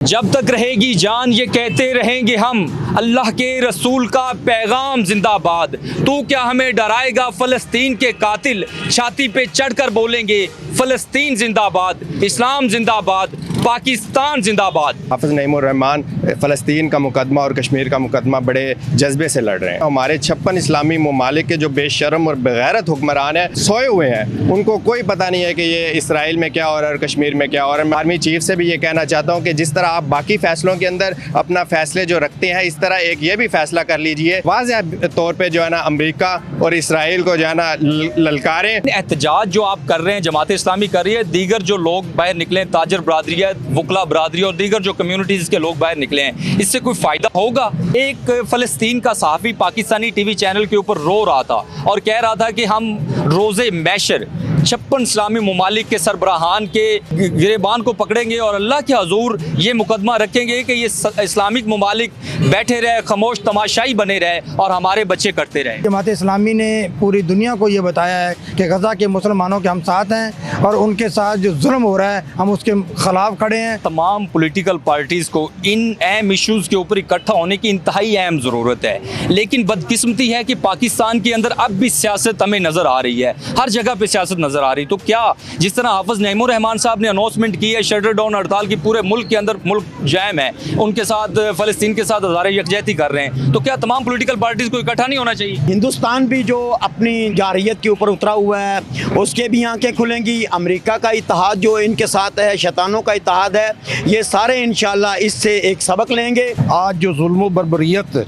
जब तक रहेगी जान ये कहते रहेंगे हम, अल्लाह के रसूल का पैगाम जिंदाबाद। तू क्या हमें डराएगा फ़लस्तीन के कातिल, छाती पे चढ़कर बोलेंगे फ़लस्तीन जिंदाबाद, इस्लाम जिंदाबाद, पाकिस्तान जिंदाबाद। हाफिज़ नईमुर रहमान फ़लस्तीन का मुकदमा और कश्मीर का मुकदमा बड़े जज्बे से लड़ रहे हैं। हमारे 56 इस्लामी ममालिक के जो बेशरम और बेगैरत हुक्मरान हैं सोए हुए हैं, उनको कोई पता नहीं है कि ये इसराइल में क्या हो रहा है और कश्मीर में क्या हो रहा है। मैं आर्मी चीफ से भी ये कहना चाहता हूँ कि जिस तरह आप बाकी फैसलों के अंदर अपना फैसले जो रखते हैं, इस तरह एक ये भी फैसला कर लीजिए। वाज़ेह तौर पर जो है ना अमरीका और इसराइल को जो है ना ललकारें। एहतजाज जो आप कर रहे हैं, जमात इस्लामी कर रही है, दीगर जो लोग बाहर निकले, ताजर बरादरी है, वकला बरादरी और दीगर जो कम्युनिटीज़ के लोग बाहर निकले हैं, इससे कोई फ़ायदा होगा? एक फ़लस्तीन का सहाफ़ी पाकिस्तानी टीवी चैनल के ऊपर रो रहा था और कह रहा था कि हम रोज़े मैशर 56 इस्लामी ममालिक के सरबराहान के गिरेबान को पकड़ेंगे और अल्लाह के हजूर ये मुकदमा रखेंगे कि ये इस्लामिक ममालिक बैठे रहे, खामोश तमाशाई बने रहे और हमारे बच्चे कटते रहे। जमात इस्लामी ने पूरी दुनिया को ये बताया है कि गज़ा के मुसलमानों के हम साथ हैं और उनके साथ जो जुल्म हो रहा है हम उसके खिलाफ खड़े हैं। तमाम पॉलिटिकल पार्टीज़ को इन अहम इश्यूज़ के ऊपर इकट्ठा होने की इंतहाई अहम ज़रूरत है, लेकिन बदकिस्मती है कि पाकिस्तान के अंदर अब भी सियासत हमें नज़र आ रही है, हर जगह पर सियासत नज़र आ रही। तो क्या जिस तरह हाफिज़ नईमुर रहमान साहब ने अनाउंसमेंट की है शटर डाउन हड़ताल की, पूरे मुल्क के अंदर मुल्क जैम है, उनके साथ फ़लस्तीन के साथ हज़ारे यकजहती कर रहे हैं, तो क्या तमाम पॉलिटिकल पार्टीज़ को इकट्ठा नहीं होना चाहिए? हिंदुस्तान भी जो अपनी जारहियत के ऊपर उतरा हुआ है उसके भी आंखें खुलेंगी। अमेरिका का इत्तेहाद जो इनके साथ है, शैतानों का इत्तेहाद है, ये सारे इंशाल्लाह इससे एक सबक लेंगे। आज जो जुल्म और बर्बरियत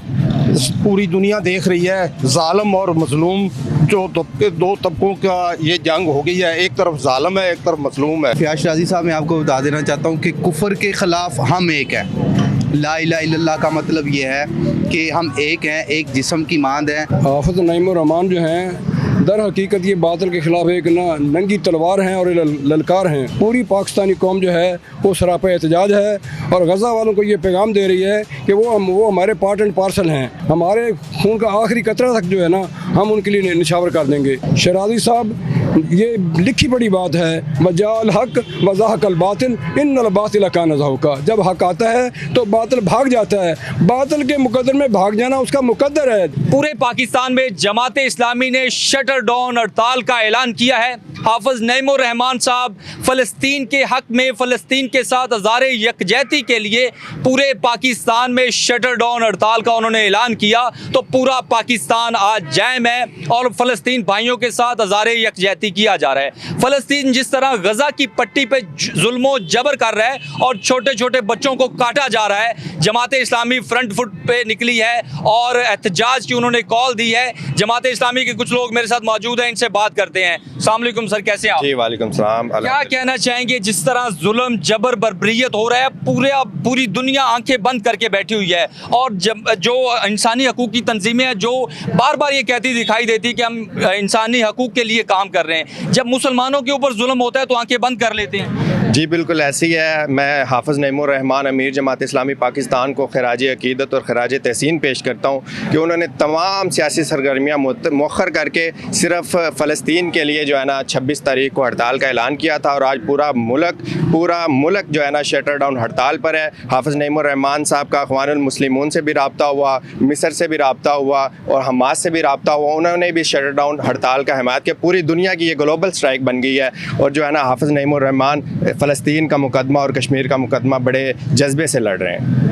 पूरी दुनिया देख रही है, जालिम और मजलूम जो दो तबकों का ये जंग हो गई है, एक तरफ जालिम है, एक तरफ मजलूम है। फयाज राजी साहब, मैं आपको बता देना चाहता हूँ कि कुफर के ख़िलाफ़ हम एक हैं। ला इलाहा इल्लल्लाह का मतलब ये है कि हम एक हैं, एक जिस्म की मांद हैं। हाफिज़ नईमुर रहमान जो हैं दर हकीकत ये बातिल के ख़िलाफ़ एक नंगी तलवार हैं और ललकार हैं। पूरी पाकिस्तानी कौम जो है वो सरापा एहतजाज है और गज़ा वालों को ये पैगाम दे रही है कि वो हमारे पार्ट एंड पार्सल हैं, हमारे खून का आखिरी कतरा तक जो है ना हम उनके लिए निछावर कर देंगे। शराजी साहब, ये लिखी पड़ी बात है, वजाल हक वज़ाहकल बातिल इन्नल बातिल कान ज़हूका। जब हक आता है तो बातिल भाग जाता है, बातिल के मुकद्दर में भाग जाना उसका मुकद्दर है। पूरे पाकिस्तान में जमात इस्लामी ने शटर डाउन हड़ताल का ऐलान किया है। हाफिज़ नईमुर रहमान साहब फ़लस्तीन के हक में, फ़लस्तीन के साथ हज़ारे यकजहती के लिए पूरे पाकिस्तान में शटर डाउन हड़ताल का उन्होंने ऐलान किया, तो पूरा पाकिस्तान आज जैम है और फ़लस्तीन भाइयों के साथ हज़ारे यकजहती किया जा रहा है। फ़लस्तीन जिस तरह गज़ा की पट्टी पे जुल्मो जबर कर रहा है और छोटे छोटे बच्चों को काटा जा रहा है, जमात इस्लामी फ्रंट फुट पे निकली है और एहतजाज की उन्होंने कॉल दी है। जमात इस्लामी के कुछ लोग मेरे साथ मौजूद हैं, इनसे बात करते हैं। अस्सलाम वालेकुम सर, कैसे हैं आप? जी वालेकुम सलाम। क्या कहना चाहेंगे जिस तरह जुल्म जबर बर्बरियत हो रहा है, पूरी दुनिया आंखें बंद करके बैठी हुई है और जो इंसानी हकूक़ की तंजीमें हैं जो बार बार ये कहती दिखाई देती कि हम इंसानी हकूक़ के लिए काम कर रहे हैं, जब मुसलमानों के ऊपर जुल्म होता है तो आंखें बंद कर लेते हैं? जी बिल्कुल ऐसी है। मैं हाफिज़ नईमुर रहमान अमीर जमात इस्लामी पाकिस्तान को खराज अकीदत और खराज तहसीन पेश करता हूँ कि उन्होंने तमाम सियासी सरगर्मियाँ मौखर करके सिर्फ फ़लस्तीन के लिए जो है ना 26 तारीख को हड़ताल का ऐलान किया था और आज पूरा मुल्क जो है ना शटर डाउन हड़ताल पर है। हाफिज़ नईमुर रहमान साहब का अख़वानुल मुस्लिमून से भी रब्ता हुआ, मिस्र से भी रब्ता हुआ और हमास से भी रब्ता हुआ, उन्होंने भी शटर डाउन हड़ताल का हिमायत किया। पूरी दुनिया की ये ग्लोबल स्ट्राइक बन गई है और जो है ना हाफिज़ नईमुर रहमान फ़लस्तीन का मुकदमा और कश्मीर का मुकदमा बड़े जज्बे से लड़ रहे हैं।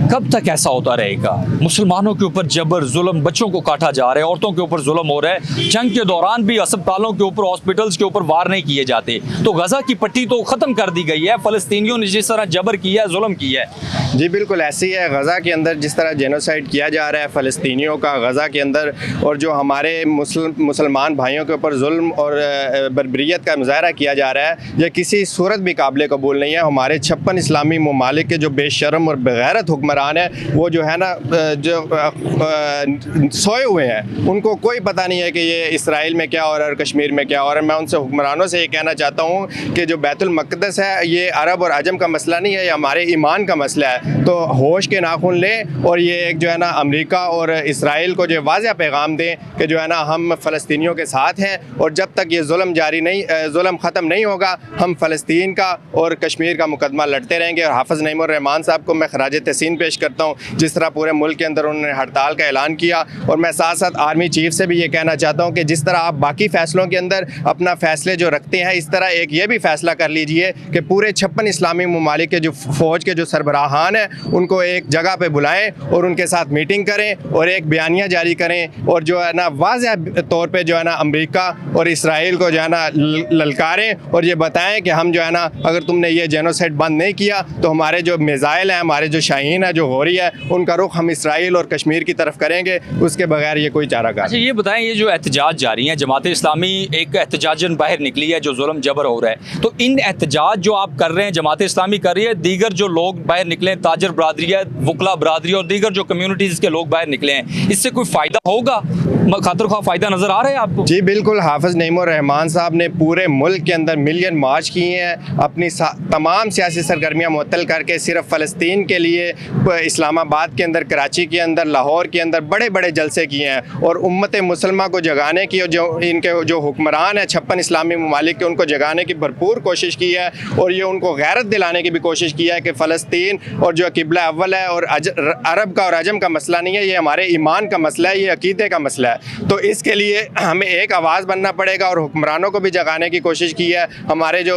कब तक ऐसा होता रहेगा? मुसलमानों के ऊपर जबर जुल्म, बच्चों को काटा जा रहा है, औरतों के ऊपर जुल्म हो रहा है। जंग के दौरान भी अस्पतालों के ऊपर, हॉस्पिटल्स के ऊपर वार नहीं किए जाते, तो गज़ा की पट्टी तो ख़त्म कर दी गई है। फ़लस्तीनियों ने जिस तरह जबर किया है, जुल्म किया है। जी बिल्कुल ऐसी है। गज़ा के अंदर जिस तरह जेनोसाइड किया जा रहा है फ़लस्तीनियों का गज़ा के अंदर, और जो हमारे मुसलमान भाइयों के ऊपर जुल्म और बर्बरियत का मुजाहरा किया जा रहा है, यह किसी सूरत भी काबिल कबूल नहीं है। हमारे 56 इस्लामी ममालिक के जो बेशरम और बेगैरत हुक्मरान हैं, वो जो है ना जो सोए हुए हैं, उनको कोई पता नहीं है कि ये इसराइल में क्या हो रहा है और कश्मीर में क्या हो रहा है। मैं उनसे हुक्मरानों से ये कहना चाहता हूँ कि जो बैतुल मक़दस है ये अरब और अजम का मसला नहीं है, ये हमारे ईमान का मसला है। तो होश के नाखून लें और ये एक जो है ना अमेरिका और इसराइल को जो वाज़ह पैगाम दें कि जो है ना हम फ़लस्तीनियों के साथ हैं और जब तक ये जुल्म ख़त्म नहीं होगा हम फ़लस्तीन का और कश्मीर का मुकदमा लड़ते रहेंगे। और हाफ़िज़ नईमुर रहमान साहब को मैं खराज तहसीन पेश करता हूँ जिस तरह पूरे मुल्क के अंदर उन्होंने हड़ताल का ऐलान किया। और मैं साथ साथ आर्मी चीफ से भी ये कहना चाहता हूँ कि जिस तरह आप बाकी फ़ैसलों के अंदर अपना फ़ैसले जो रखते हैं इस तरह एक ये भी फ़ैसला कर लीजिए कि पूरे 56 इस्लामी ममालिक के जो फ़ौज के जो सरबराहान हैं उनको एक जगह पे बुलाएं और उनके साथ मीटिंग करें और एक बयानिया जारी करें और जो है ना वाज़ह तौर पे जो है ना अमेरिका और इसराइल को जो है ना ललकारें और ये बताएं कि हम जो है ना अगर तुमने ये जेनोसाइड बंद नहीं किया तो हमारे जो मिज़ाइल हैं, हमारे जो शाहीन है, जो गौरी है, उनका रुख हम इसराइल और कश्मीर की तरफ करेंगे। उसके बगैर ये कोई चारागाह। अच्छा ये बताएं, ये जो एहतजाज जारी हैं, जमात इस्लामी एक एहतजाजन बाहर निकली है जो जुल्म जबर हो रहा है, तो इन एहतजाज जो आप कर रहे हैं, जमात इस्लामी कर रही है, दीगर जो लोग बाहर निकले, ताजर बरादरी है, वकला बरादरी और दीगर जो कम्यूनिटीज़ के लोग बाहर निकले हैं, इससे कोई फ़ायदा होगा? खातर ख्वाह फ़ायदा नज़र आ रहा है आपको? जी बिल्कुल। हाफ़िज़ नईमुर रहमान साहब ने पूरे मुल्क के अंदर मिलियन मार्च किए हैं, अपनी तमाम सियासी सरगर्मियाँ मुअत्तल करके सिर्फ फ़लस्तीन के लिए इस्लामाबाद के अंदर, कराची के अंदर, लाहौर के अंदर बड़े बड़े जलसे किए हैं और उम्मत मुसलमा को जगाने की, जो इनके जो हुक्मरान हैं 56 इस्लामी ममालिक के, उनको जगाने की भरपूर कोशिश की है और ये उनको गैरत दिलाने की भी कोशिश की है कि फ़लस्तीन और जो किबला अव्वल है और अरब का और अजम का मसला नहीं है, ये हमारे ईमान का मसला है, ये अकीदे का मसला है। तो इसके लिए हमें एक आवाज़ बनना पड़ेगा और हुक्मरानों को भी जगाने की कोशिश की है। हमारे जो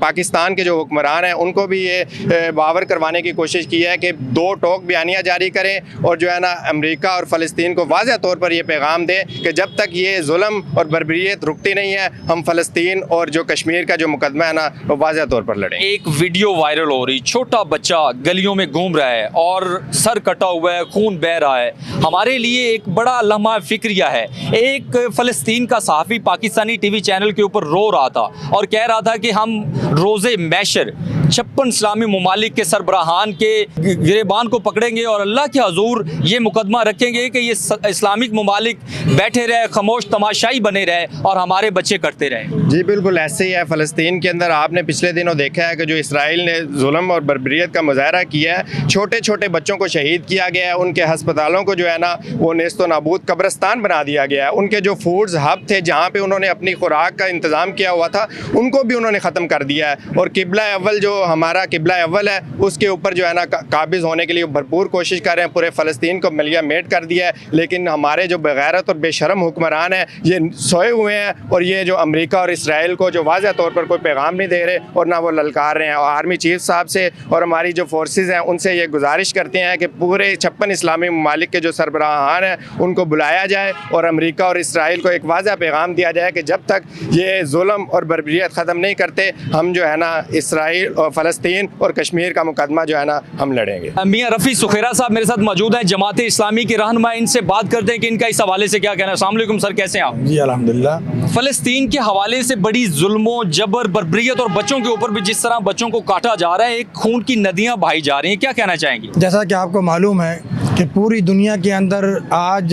पाकिस्तान के जो हुक्मरान हैं उनको भी ये बावर करवाने की कोशिश की है कि दो टोक बयानियाँ जारी करें और जो है ना अमेरिका और फ़लस्तीन को वाज़ह तौर पर ये पैगाम दें कि जब तक ये जुल्म और बर्बरियत रुकती नहीं है हम फ़लस्तीन और जो कश्मीर का जो मुकदमा है ना वो वाज़ह तौर पर लड़ें। एक वीडियो वायरल हो रही, छोटा बच्चा गलियों में घूम रहा है और सर कटा हुआ है, खून बह रहा है। हमारे लिए एक बड़ा लम्हा फिक्रिया है। एक फ़लस्तीन का सहाफ़ी पाकिस्तानी टीवी चैनल के ऊपर रो रहा था और कह रहा था कि हम रोज़े मैशर 56 इस्लामी ममालिक के सरबराहान के गिरेबान को पकड़ेंगे और अल्लाह के हजूर ये मुकदमा रखेंगे कि ये इस्लामिक ममालिक बैठे रहे, खामोश तमाशाई बने रहे और हमारे बच्चे कटते रहे। जी बिल्कुल ऐसे ही है। फ़लस्तीन के अंदर आपने पिछले दिनों देखा है कि जो इसराइल ने जुल्म और बर्बरियत का मुजाहरा किया है, छोटे छोटे बच्चों को शहीद किया गया है, उनके हस्पतालों को जो है ना वो नेस्तो नाबूद कब्रिस्तान बना दिया गया है, उनके जो फूड्स हब थे जहाँ पे उन्होंने अपनी खुराक का इंतज़ाम किया हुआ था उनको भी उन्होंने ख़त्म कर दिया है। और किबला अव्वल जो हमारा किबला अव्वल है उसके ऊपर जो है ना काबिज़ होने के लिए भरपूर कोशिश कर रहे हैं, पूरे फ़लस्तीन को मिलिया मेट कर दिया है। लेकिन हमारे जो बेगैरत और बेशरम हुक्मरान हैं ये सोए हुए हैं और ये जो अमेरिका और इसराइल को जो वाज़ह तौर पर कोई पैगाम नहीं दे रहे और ना वो ललकार रहे हैं। और आर्मी चीफ साहब से और हमारी जो फोर्सेस हैं उनसे ये गुजारिश करते हैं कि पूरे 56 इस्लामी ममालिक के जो सरबराहान हैं उनको बुलाया जाए और अमेरिका और इसराइल को एक वाज़ह पैगाम दिया जाए कि जब तक ये जुल्म और बर्बरियत ख़त्म नहीं करते हम जो है ना इसराइल और फ़लस्तीन और कश्मीर का मुकदमा जो है ना हम लड़ेंगे। मियां रफ़ी सुखेरा साहब मेरे साथ मौजूद हैं, जमात इस्लामी के रहनुमा। इनसे बात करते हैं कि इनका इस हवाले से क्या कहना है। अस्सलाम वालेकुम सर, कैसे हैं आप? जी अल्हम्दुलिल्लाह। फ़लस्तीन के हवाले से बड़ी जुल्मों, जबर, बर्बरियत और बच्चों के ऊपर भी जिस तरह बच्चों को काटा जा रहा है, एक खून की नदियाँ बहाई जा रही हैं, क्या कहना चाहेंगी? जैसा कि आपको मालूम है कि पूरी दुनिया के अंदर आज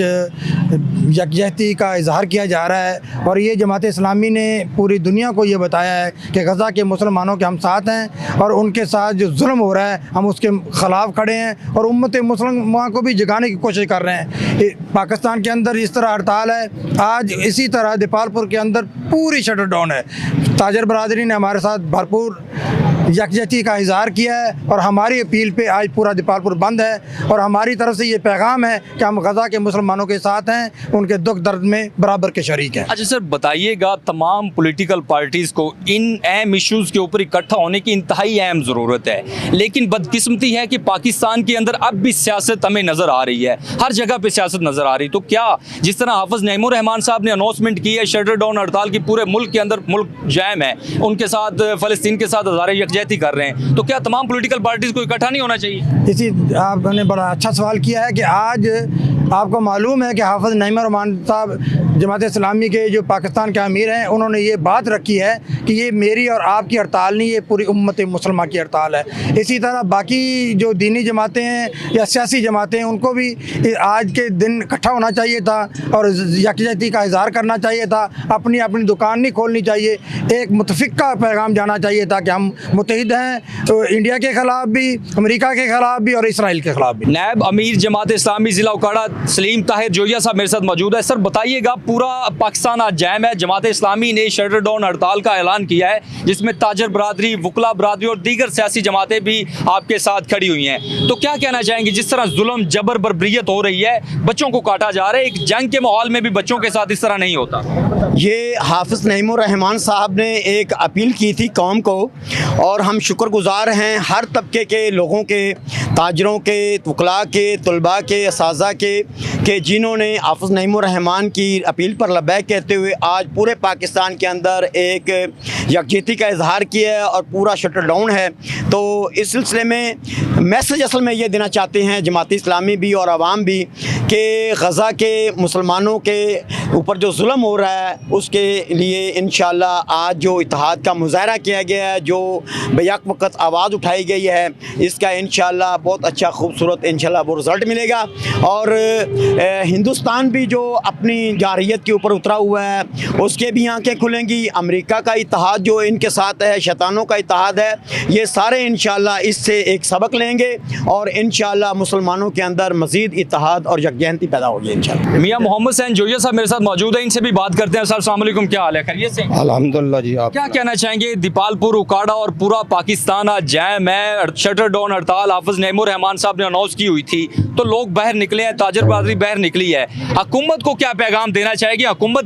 यकजहती का इजहार किया जा रहा है और ये जमात इस्लामी ने पूरी दुनिया को ये बताया है कि गज़ा के मुसलमानों के हम साथ हैं और उनके साथ जो जुल्म हो रहा है हम उसके ख़िलाफ़ खड़े हैं और उम्मत मुसलमान को भी जगाने की कोशिश कर रहे हैं। पाकिस्तान के अंदर इस तरह हड़ताल है, आज इसी तरह दीपालपुर के अंदर पूरी शटर डाउन है। ताजर बरादरी ने हमारे साथ भरपूर यकजहती का इजहार किया है और हमारी अपील पे आज पूरा दीपालपुर बंद है और हमारी तरफ से ये पैगाम है कि हम गज़ा के मुसलमानों के साथ हैं, उनके दुख दर्द में बराबर के शरीक हैं। अच्छा सर बताइएगा, तमाम पॉलिटिकल पार्टीज़ को इन अहम इश्यूज़ के ऊपर इकट्ठा होने की इंतहाई अहम ज़रूरत है, लेकिन बदकिस्मती है कि पाकिस्तान के अंदर अब भी सियासत हमें नज़र आ रही है, हर जगह पर सियासत नज़र आ रही। तो क्या जिस तरह हाफ़िज़ नईमुर रहमान साहब ने अनाउंसमेंट की है शटर डाउन हड़ताल की, पूरे मुल्क के अंदर मुल्क जैम है, उनके साथ फ़लस्तीन के साथ हज़ारे यकजहती कर रहे हैं, तो क्या तमाम पॉलिटिकल पार्टीज़ को इकट्ठा नहीं होना चाहिए? इसी आपने बड़ा अच्छा सवाल किया है कि आज आपको मालूम है कि हाफिज़ नईम रहमान साहब जमात इस्लामी के जो पाकिस्तान के अमीर हैं, उन्होंने ये बात रखी है कि ये मेरी और आपकी हड़ताल नहीं, ये पूरी उम्मत मुसलमान की हड़ताल है। इसी तरह बाकी जो दीनी जमातें हैं या सियासी जमातें हैं, उनको भी आज के दिन इकट्ठा होना चाहिए था और यकजहती का इजहार करना चाहिए था। अपनी अपनी दुकान नहीं खोलनी चाहिए, एक मुतफ़िक़ा पैगाम जाना चाहिए था कि हम मुत्तहिद हैं, तो इंडिया के ख़िलाफ़ भी, अमेरिका के ख़िलाफ़ भी और इसराइल के ख़िलाफ़ भी। नायब अमीर जमात इस्लामी ज़िला उकाड़ा सलीम ताहिर जोया साहब मेरे साथ मौजूद है। सर बताइएगा, पूरा पाकिस्तान आज जैम है। जमात इस्लामी ने शटर डाउन हड़ताल का ऐलान किया है, जिसमें ताजर बरादरी, वकला बरादरी और दीगर सियासी जमातें भी आपके साथ खड़ी हुई हैं। तो क्या कहना चाहेंगे, जिस तरह जुल्म जबर बर्बरियत हो रही है, बच्चों को काटा जा रहा है, एक जंग के माहौल में भी बच्चों के साथ इस तरह नहीं होता? ये हाफिज़ नईम रहमान साहब ने एक अपील की थी कौम को, और हम शुक्रगुजार हैं हर तबके के लोगों के, ताजरों के, वकला के, तलबा के, असाज़ा के जिन्होंने हाफिज़ नईम रहमान की अपील पर लब्बैक कहते हुए आज पूरे पाकिस्तान के अंदर एक यकजहती का इजहार किया है और पूरा शटर डाउन है। तो इस सिलसिले में मैसेज असल में ये देना चाहते हैं जमात इस्लामी भी और आवाम भी कि गज़ा के मुसलमानों के ऊपर जो जुल्म हो रहा है उसके लिए इंशाअल्लाह आज जो इत्तेहाद का मुज़ाहरा किया गया है, जो बेयक वक़्त आवाज़ उठाई गई है, इसका इंशाअल्लाह बहुत अच्छा खूबसूरत इंशाअल्लाह वो रिज़ल्ट मिलेगा। और हिंदुस्तान भी जो अपनी जारहियत के ऊपर उतरा हुआ है उसके भी आंखें खुलेंगी। अमेरिका का इत्तेहाद जो इनके साथ है, शैतानों का इत्तेहाद है, ये सारे इंशाअल्लाह इससे एक सबक लेंगे और इंशाअल्लाह मुसलमानों के अंदर मज़ीद इत्तेहाद और यकजहती पैदा होगी इंशाअल्लाह। मियां मोहम्मद सैन जोया साहब मेरे साथ मौजूद हैं, इनसे भी बात करते हैं। सर अस्सलाम वालेकुम, क्या हाल है, खैरियत से? अल्हम्दुलिल्लाह जी। आप क्या कहना चाहेंगे, दीपालपुर, उकाड़ा और पूरा पाकिस्तान आज जैम है, शटर डाउन हड़ताल हाफिज़ नईम रहमान साहब ने अनाउंस की हुई थी, तो लोग बाहर निकले हैं, ताजर बरादरी बाहर निकली है, हुकूमत को क्या पैगाम देना चाहेगी? हुकूमत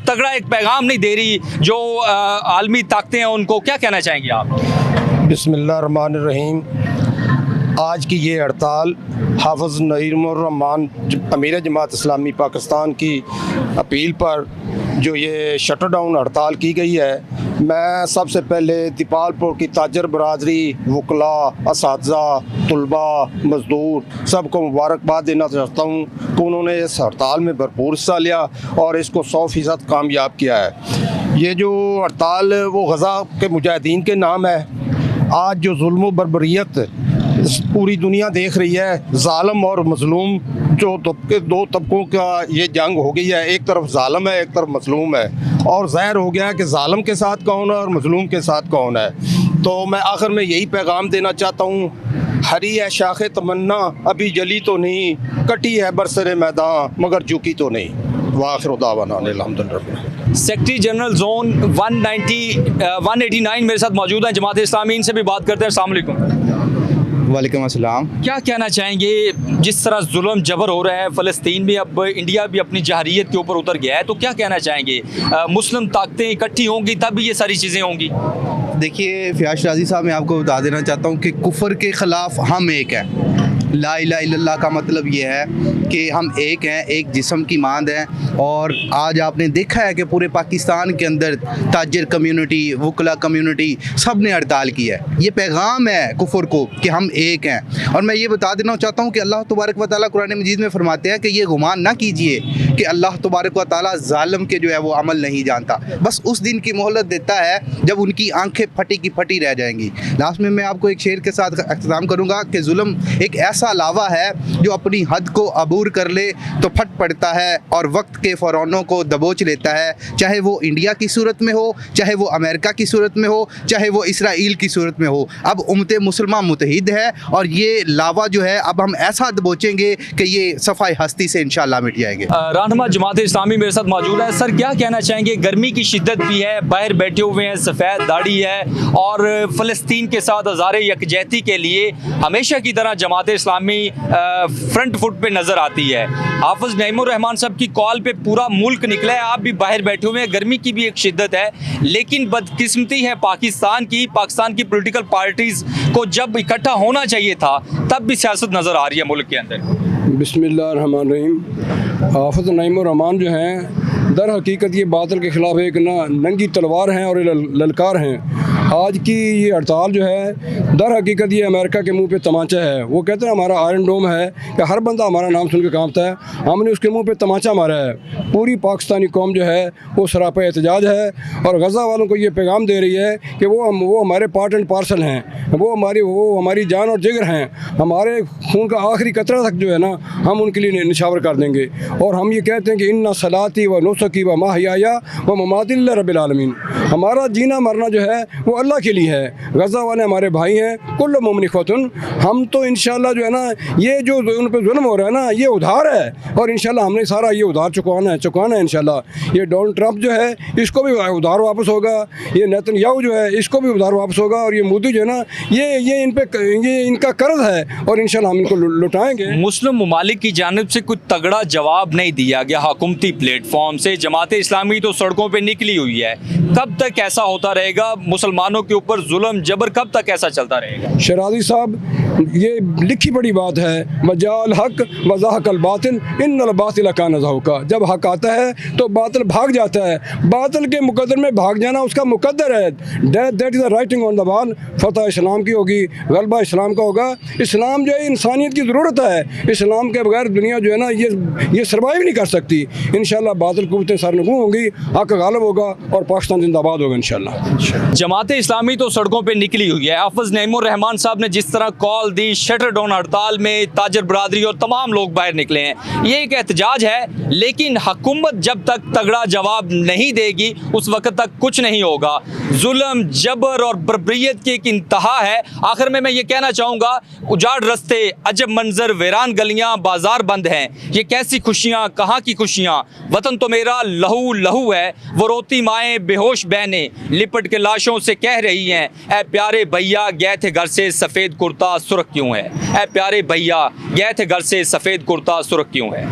तगड़ा एक पैगाम नहीं दे रही, जो आलमी ताकतें हैं उनको क्या कहना चाहेंगे आप? बिस्मिल्लाहिर्रहमानिर्रहीम। आज की ये हड़ताल हाफिज़ नईम रहमान अमीर जमात इस्लामी पाकिस्तान की अपील पर जो ये शटर डाउन हड़ताल की गई है, मैं सबसे पहले दीपालपुर की ताजर बरादरी, वकला, असातिज़ा, तलबा, मज़दूर सबको मुबारकबाद देना चाहता हूँ कि उन्होंने इस हड़ताल में भरपूर हिस्सा लिया और इसको 100% कामयाब किया है। ये जो हड़ताल वो गज़ा के मुजाहिदीन के नाम है। आज जो जुल्म बर्बरियत पूरी दुनिया देख रही है, ज़ालिम और मज़लूम जो दो तबकों का ये जंग हो गई है, एक तरफ ज़ालिम है, एक तरफ मज़लूम है, और ज़ाहिर हो गया है कि ज़ालिम के साथ कौन है और मज़लूम के साथ कौन है। तो मैं आखिर में यही पैगाम देना चाहता हूँ, हरी है शाखे तमन्ना अभी जली तो नहीं, कटी है बरसरे मैदान मगर झुकी तो नहीं। वाखिर दावाना अल्हम्दुलिल्लाह। सेक्रेटरी जनरल जोन 189 मेरे साथ मौजूद हैं जमात इस्लामी, इनसे भी बात करते हैं। अस्सलाम वालेकुम। वालेकुम अस्सलाम। क्या कहना चाहेंगे, जिस तरह जुल्म जबर हो रहा है फ़लस्तीन में, अब इंडिया भी अपनी जहरियत के ऊपर उतर गया है, तो क्या कहना चाहेंगे? मुस्लिम ताकतें इकट्ठी होंगी तब ये सारी चीज़ें होंगी? देखिए फ़याज़ राज़ी साहब, मैं आपको बता देना चाहता हूँ कि कुफर के ख़िलाफ़ हम एक हैं। ला इलाहा इल्लल्लाह का मतलब ये है कि हम एक हैं, एक जिस्म की मांद हैं। और आज आपने देखा है कि पूरे पाकिस्तान के अंदर ताजर कम्युनिटी, वकला कम्युनिटी सब ने हड़ताल की है। ये पैगाम है कुफर को कि हम एक हैं। और मैं ये बता देना चाहता हूँ कि अल्लाह तबारक व तआला कुरान मजीद में फरमाते हैं कि ये गुमान ना कीजिए कि अल्लाह तबारक व तआला ज़ालिम के जो है वो अमल नहीं जानता, बस उस दिन की मोहलत देता है जब उनकी आंखें फटी की फटी रह जाएंगी। लास्ट में मैं आपको एक शेर के साथ इख्तिताम करूँगा कि जुल्म एक ऐसा लावा है जो अपनी हद को अबूर कर ले तो फट पड़ता है और वक्त के फ़ौरानों को दबोच लेता है, चाहे वो इंडिया की सूरत में हो, चाहे वो अमेरिका की सूरत में हो, चाहे वो इसराइल की सूरत में हो। अब उम्मत मुसलमान मुत्तहिद है और ये लावा जो है अब हम ऐसा दबोचेंगे कि ये सफ़ाई हस्ती से इंशाअल्लाह मिट जाएंगे। रहनुमा जमात इस्लामी मेरे साथ मौजूद है। सर क्या कहना चाहेंगे, गर्मी की शिद्दत भी है, बाहर बैठे हुए हैं, सफ़ेद दाढ़ी है, और फ़लस्तीन के साथ हज़ारे यकजहती के लिए हमेशा की तरह जमात इस्लामी फ्रंट फुट पे नज़र आती है। हाफिज़ नईम रहमान साहब की कॉल पे पूरा मुल्क निकला है, आप भी बाहर बैठे हुए हैं, गर्मी की भी एक शिद्दत है, लेकिन बदकिस्मती है पाकिस्तान की पॉलिटिकल पार्टीज़ को जब इकट्ठा होना चाहिए था तब भी सियासत नज़र आ रही है मुल्क के अंदर। बिस्मिल्लाहिर्रहमानिर्रहीम। हाफिज़ नईम रहमान जो हैं दर हकीकत ये बातिल के ख़िलाफ़ एक नंगी तलवार हैं और ललकार हैं। आज की ये हड़ताल जो है दर हकीकत ये अमेरिका के मुंह पे तमाचा है। वो कहते हैं हमारा आयरन डोम है कि हर बंदा हमारा नाम सुन के कांपता है, हमने उसके मुंह पे तमाचा मारा है। पूरी पाकिस्तानी कौम जो है वो सरापा एहतजाज है और गज़ा वालों को ये पैगाम दे रही है कि वो हमारे पार्ट एंड पार्सल हैं, वो हमारी जान और जिगर हैं, हमारे खून का आखिरी कतरा तक जो है ना हम उनके लिए निछावर कर देंगे। और हम ये कहते हैं कि इन्ना सलाती व नुसकी व माहिया व ममाती लिल्लाहि रब्बिल आलमीन, हमारा जीना मरना जो है वो अल्लाह के लिए है। गज़ा वाले हमारे भाई हैं, कुल्लु मुमिन इख्वतुन। हम तो इंशाल्लाह जो है ना ये जो उन पर जुल्म हो रहा है ना ये उधार है और इंशाल्लाह हमने सारा ये उधार चुकाना है इंशाल्लाह। ये डोनाल्ड ट्रंप जो है इसको भी उधार वापस होगा, ये नेतन्याहू जो है इसको भी उधार वापस होगा और ये मोदी जो है ना ये इनका कर्ज है और इंशाल्लाह हम इनको लुटाएंगे। मुस्लिम ममालिक की जानिब से कुछ तगड़ा जवाब नहीं दिया गया हुकूमती प्लेटफॉर्म से। जमात इस्लामी तो सड़कों पे निकली हुई है, कब तक ऐसा होता रहेगा? मुसलमानों के ऊपर जुल्म जबर कब तक ऐसा चलता रहेगा? शराजी साहब ये लिखी बड़ी बात है, मजाल हक वज़ाहकल बातिल इन्नल बातिल कान ज़हूका। जब हक आता है तो बातिल भाग जाता है, बातिल के मुकद्दर में भाग जाना उसका मुकद्दर है। That is the writing on the wall. फतह इस्लाम की होगी, गलबा इस्लाम का होगा। इस्लाम जो है इंसानियत की ज़रूरत है, इस्लाम के बगैर दुनिया जो है ना ये सर्वाइव नहीं कर सकती। इंशाल्लाह बातिल कुव्वतें सरनगू होंगी, हक गालिब होगा और पाकिस्तान जिंदाबाद होगा इंशाल्लाह। जमात इस्लामी तो सड़कों पे निकली हुई है। हाफिज नईमुर रहमान साहब ने जिस तरह कॉल दी, शटर डाउन हड़ताल में ताजर बरादरी और तमाम लोग बाहर निकले हैं, ये एक एहतजाज है। लेकिन हुकूमत जब तक तगड़ा जवाब नहीं देगी उस वक्त तक कुछ नहीं होगा। जुल्म, जबर और बर्बरियत की एक इंतहा है। आखिर में मैं ये कहना चाहूँगा, उजाड़ रस्ते, अजब मंजर, वीरान गलियाँ, बाजार बंद हैं। ये कैसी खुशियाँ, कहाँ की खुशियाँ? वतन तो मेरा लहू लहू है। वो रोती माएँ, बेहोश बहनें लिपट के लाशों से कह रही हैं, ऐ प्यारे भैया गए थे घर से सफ़ेद कुर्ता सुर्ख क्यों है? ऐ प्यारे भैया गए थे घर से सफ़ेद कुर्ता सुर्ख क्यों है?